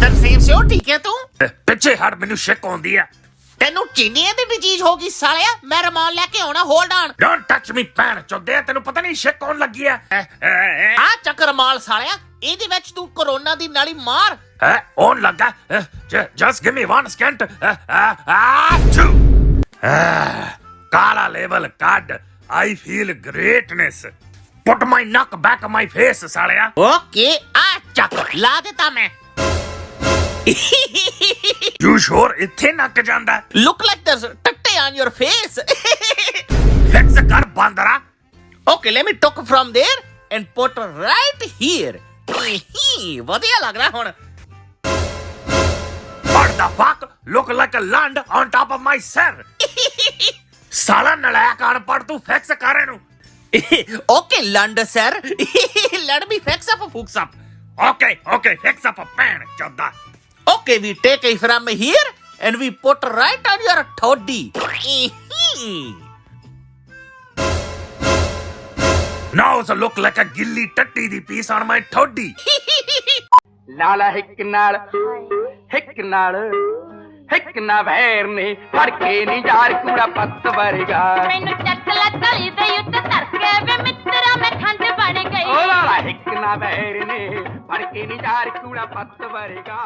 ਤਰਸੇਮ ਸਿਓ ਠੀਕ ਹੈ ਤੂੰ? ਪਿੱਛੇ ਹਟ, ਮੈਨੂੰ ਸ਼ੱਕ ਆਉਂਦੀ ਆ। ਤੈਨੂੰ ਚੀਨੀਆਂ ਦੀ ਡਿਜ਼ੀਜ਼ ਹੋ ਗਈ ਸਾਲਿਆ। ਮੈਂ ਰਮਾਨ ਲੈ ਕੇ ਆਉਣਾ, hold on. Don't touch me ਭੈਣ ਚੋਦੇ, ਤੈਨੂੰ ਪਤਾ ਨਹੀਂ ਸ਼ੱਕ ਆਉਣ ਲੱਗੀ ਆ। ਆ ਚੱਕ ਰਮਾਲ ਸਾਲਿਆ, ਇਹਦੇ ਵਿੱਚ ਤੂੰ ਕਰੋਨਾ ਦੀ ਨਾਲੀ ਮਾਰ। ਆਉਣ ਲੱਗਾ। Just give me 1 second. ਕਾਲਾ ਲੈਵਲ ਕੱਢ। I feel greatness. Put my ਨੱਕ ਬੈਕ ਮਾਈ ਫੇਸ ਸਾਲਿਆ। ਓਕੇ, ਆ ਚੱਕ ਲਾ ਦਿੱਤਾ ਮੈਂ। ਯੂ ਸ਼ੋਰ ਇੱਥੇ ਨੱਕ ਜਾਂਦਾ? Look like this tattoo on your face. Fix ਕਰ ਬਾਂਦਰਾ। Okay, let me take from there and put right here. ਵਧੀਆ ਲੱਗ ਰਿਹਾ ਹੁਣ। What the fuck? Look like a land on top of my sir. ਸਾਲਾ ਨਲਾਇਕ ਅਨਪੜ੍ਹ, ਤੂੰ ਫਿਕਸ ਕਰ ਇਹਨੂੰ। ਓਕੇ ਲੰਡ sir, let me fix up fucks up. Okay, fix up a ਭੈਣ ਚੋਦਾ। Okay, we take it from here and we put right on your toddy. Now it look like a gilly tatty the piece on my toddy. ਲਾਲਾ ਹਿੱਕ ਨਾਲ ਵੈਰ ਨੇ ਫੜ ਕੇ ਨੀ ਯਾਰ ਕੂੜਾ ਪੱਤ ਵਰਗਾ। ਮੈਨੂੰ ਚੱਕ ਲਾ ਗਲੀ ਦੇ ਉੱਤੇ ਧਰ ਕੇ ਵੇ ਮਿੱਤਰਾ ਮੈਂ ਖੰਡ ਬਣ ਗਈ। ਓ ਲਾਲਾ ਹਿੱਕ ਨਾ ਵੈਰ ਨੇ ਫੜ ਕੇ ਨੀ ਯਾਰ ਕੂੜਾ ਪੱਤ ਵਰਗਾ।